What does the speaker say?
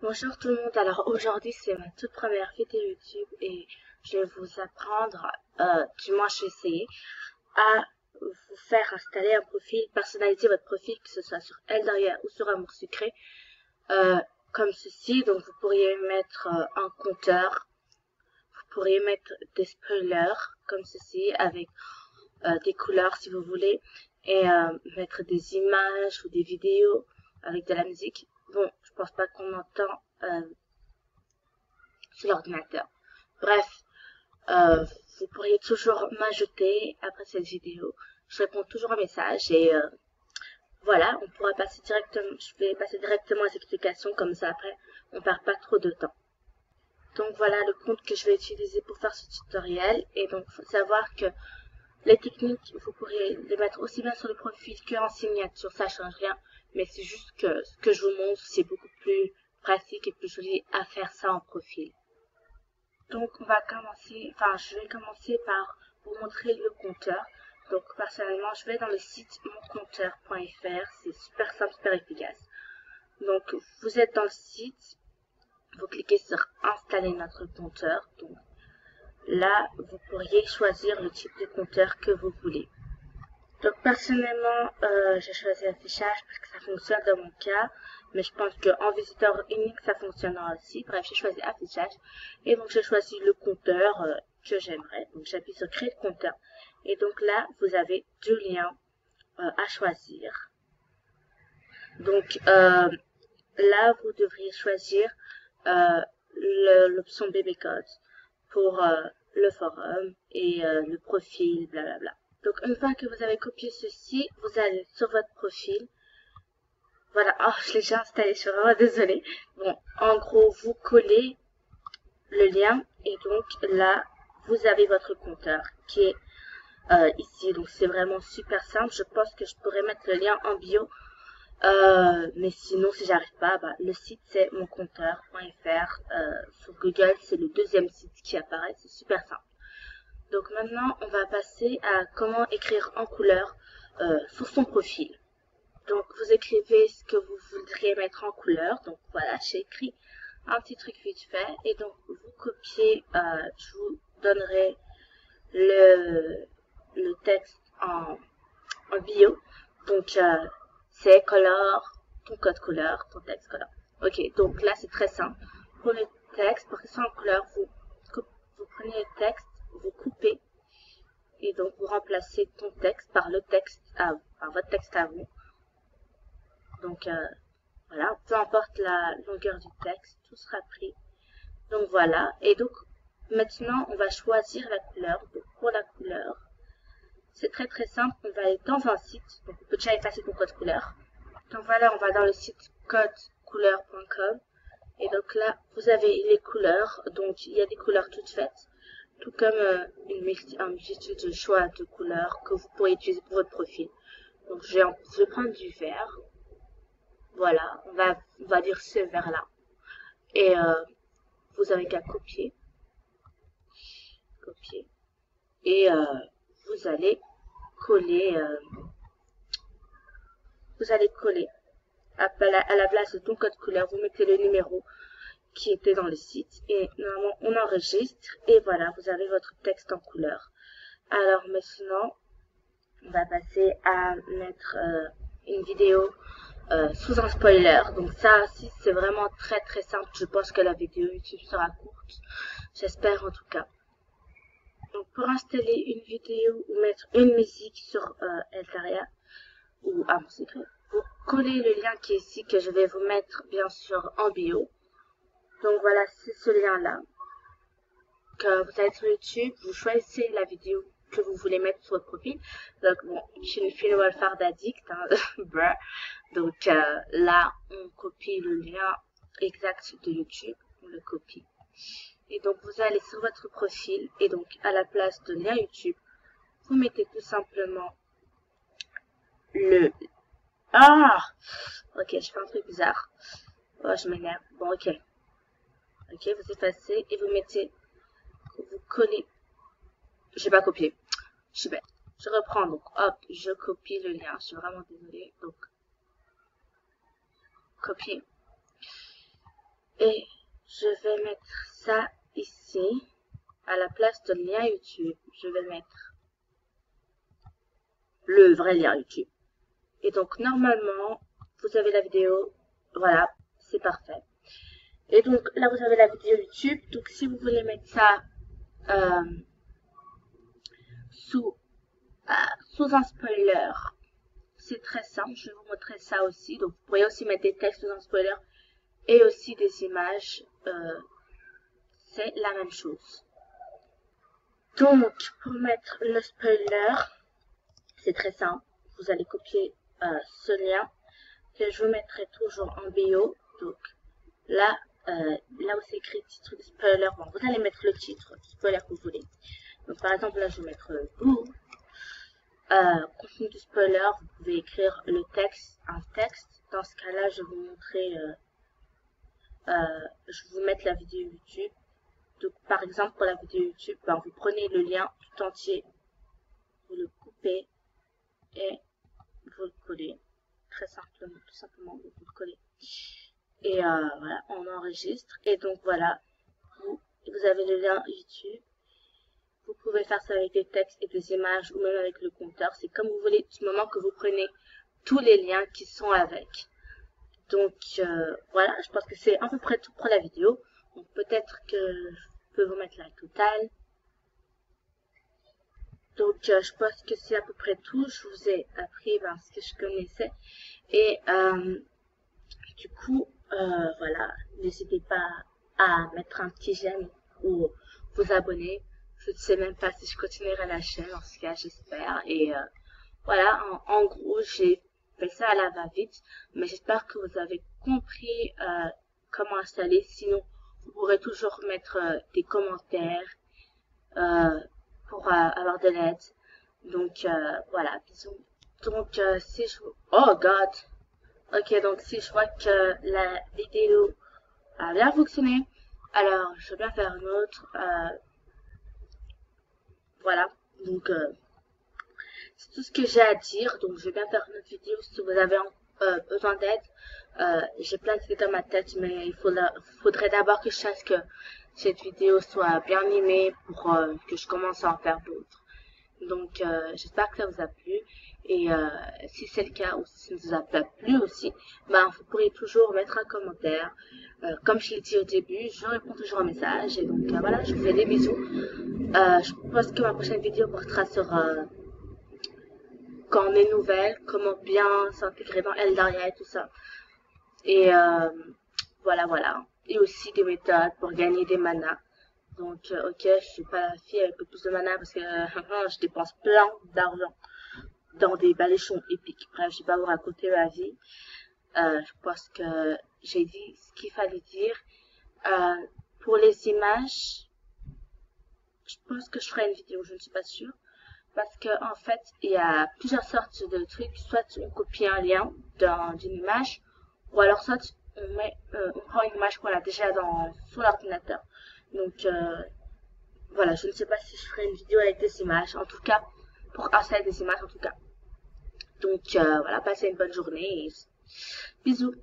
Bonjour tout le monde, alors aujourd'hui c'est ma toute première vidéo YouTube et je vais vous apprendre, du moins je vais essayer, à vous faire installer un profil, personnaliser votre profil, que ce soit sur Eldaria ou sur Amour Sucré, comme ceci. Donc vous pourriez mettre un compteur, vous pourriez mettre des spoilers comme ceci avec des couleurs si vous voulez, et mettre des images ou des vidéos avec de la musique. Bon, je pense pas qu'on entend sur l'ordinateur. Bref, vous pourriez toujours m'ajouter après cette vidéo. Je réponds toujours aux messages et voilà, on pourra passer directement, je vais passer directement aux explications, comme ça après on perd pas trop de temps. Donc voilà le compte que je vais utiliser pour faire ce tutoriel. Et donc il faut savoir que les techniques, vous pourrez les mettre aussi bien sur le profil qu'en signature, ça change rien. Mais c'est juste que ce que je vous montre, c'est beaucoup plus pratique et plus joli à faire ça en profil. Donc on va commencer, je vais commencer par vous montrer le compteur. Donc personnellement, je vais dans le site moncompteur.fr, c'est super simple, super efficace. Donc vous êtes dans le site, vous cliquez sur installer notre compteur. Donc là, vous pourriez choisir le type de compteur que vous voulez. Donc personnellement, j'ai choisi affichage parce que ça fonctionne dans mon cas, mais je pense qu'en visiteur unique, ça fonctionnera aussi. Bref, j'ai choisi affichage et donc j'ai choisi le compteur que j'aimerais. Donc j'appuie sur créer le compteur et donc là, vous avez deux liens à choisir. Donc là, vous devriez choisir l'option bébé code pour le forum et le profil, blablabla. Donc une fois que vous avez copié ceci, vous allez sur votre profil. Voilà, oh, je l'ai déjà installé, je suis vraiment désolée. Bon, en gros, vous collez le lien et donc là, vous avez votre compteur qui est ici. Donc c'est vraiment super simple. Je pense que je pourrais mettre le lien en bio. Mais sinon, si j'arrive pas, le site c'est moncompteur.fr. Sur Google, c'est le deuxième site qui apparaît. C'est super simple. Donc maintenant, on va passer à comment écrire en couleur sur son profil. Donc vous écrivez ce que vous voudriez mettre en couleur. Donc voilà, j'ai écrit un petit truc vite fait. Et donc vous copiez, je vous donnerai le texte en bio. Donc c'est color, ton code couleur, ton texte couleur. Ok, donc là c'est très simple. Pour le texte, pour que ce soit en couleur, vous prenez le texte, vous coupez et donc vous remplacez ton texte par le texte par votre texte à vous. Donc voilà, peu importe la longueur du texte, tout sera pris. Donc voilà, et donc maintenant on va choisir la couleur. Donc pour la couleur, c'est très très simple, on va aller dans un site, donc on peut déjà effacer ton code couleur. Donc voilà, on va dans le site codecouleur.com et donc là vous avez les couleurs, donc il y a des couleurs toutes faites, tout comme une multitude de choix de couleurs que vous pourrez utiliser pour votre profil. Donc je vais prendre du vert. Voilà, on va dire ce vert là. Et vous avez qu'à copier. Et vous allez coller. À la place de ton code couleur, vous mettez le numéro qui était dans le site et normalement on enregistre et voilà, vous avez votre texte en couleur. Alors maintenant, on va passer à mettre une vidéo sous un spoiler. Donc ça aussi c'est vraiment très très simple. Je pense que la vidéo YouTube sera courte, j'espère en tout cas. Donc pour installer une vidéo ou mettre une musique sur Eldaria ou Amour Sucré, vous collez le lien qui est ici que je vais vous mettre bien sûr en bio. Donc voilà, c'est ce lien là. Que vous allez sur YouTube, vous choisissez la vidéo que vous voulez mettre sur votre profil. Donc bon, je suis une fille Wolfhard addict, hein. Donc là, on copie le lien exact de YouTube, on le copie. Et donc vous allez sur votre profil et donc à la place de lien YouTube, vous mettez tout simplement le... Ah! Ok, je fais un truc bizarre. Oh, je m'énerve. Bon, ok. Ok, vous effacez et vous mettez... Vous collez... J'ai pas copié. Je suis bête. Je reprends, donc hop, je copie le lien. Je suis vraiment désolée. Donc, copier. Et je vais mettre ça ici. À la place de lien YouTube, je vais mettre le vrai lien YouTube. Et donc, normalement, vous avez la vidéo. Voilà, c'est parfait. Et donc, là, vous avez la vidéo YouTube. Donc, si vous voulez mettre ça sous un spoiler, c'est très simple. Je vais vous montrer ça aussi. Donc, vous pourriez aussi mettre des textes sous un spoiler et aussi des images. C'est la même chose. Donc, pour mettre le spoiler, c'est très simple. Vous allez copier ce lien que je vous mettrai toujours en bio. Donc, là, là où c'est écrit titre de spoiler, bon, vous allez mettre le titre du spoiler que vous voulez. Donc, par exemple, là, je vais mettre contenu du spoiler. Vous pouvez écrire le texte, un texte. Dans ce cas-là, je vais vous montrer, je vais vous mettre la vidéo YouTube. Donc, par exemple, pour la vidéo YouTube, ben, vous prenez le lien tout entier, vous le coupez et vous le collez. Très simplement, tout simplement, vous le collez. Et voilà, on enregistre. Et donc, voilà, vous avez le lien YouTube. Vous pouvez faire ça avec des textes et des images ou même avec le compteur. C'est comme vous voulez, du moment que vous prenez tous les liens qui sont avec. Donc, voilà, je pense que c'est à peu près tout pour la vidéo. Donc, peut-être que je peux vous mettre la totale. Donc, je pense que c'est à peu près tout. Je vous ai appris ce que je connaissais. Et du coup, voilà, n'hésitez pas à mettre un petit j'aime ou vous abonner. Je ne sais même pas si je continuerai la chaîne, en ce cas, j'espère. Et voilà, en gros, j'ai fait ça à la va-vite. Mais j'espère que vous avez compris comment installer. Sinon, vous pourrez toujours mettre des commentaires pour avoir de l'aide. Donc, voilà, bisous. Donc, si je... Oh, God! Ok, donc si je vois que la vidéo a bien fonctionné, alors je vais bien faire une autre. Voilà, donc c'est tout ce que j'ai à dire. Donc, je vais bien faire une autre vidéo si vous avez besoin d'aide. J'ai plein d'idées dans ma tête, mais il faudrait d'abord que je sache que cette vidéo soit bien animée pour que je commence à en faire d'autres. Donc, j'espère que ça vous a plu. Et si c'est le cas, ou si ça ne vous a pas plu aussi, ben, vous pourrez toujours mettre un commentaire. Comme je l'ai dit au début, je réponds toujours aux messages. Et donc, voilà, je vous fais des bisous. Je pense que ma prochaine vidéo portera sur quand on est nouvelle, comment bien s'intégrer dans Eldaria et tout ça. Et voilà, voilà. Et aussi des méthodes pour gagner des manas. Donc, ok, je suis pas la fille avec le plus de mana parce que je dépense plein d'argent dans des baléchons épiques. Bref, je vais pas vous raconter ma vie. Je pense que j'ai dit ce qu'il fallait dire. Pour les images, je pense que je ferai une vidéo, je ne suis pas sûre. Parce que en fait, il y a plusieurs sortes de trucs. Soit on copie un lien d'une image, ou alors soit on prend une image qu'on a déjà sur l'ordinateur. Donc, voilà, je ne sais pas si je ferai une vidéo avec des images, en tout cas, pour installer des images en tout cas. Donc, voilà, passez une bonne journée et bisous.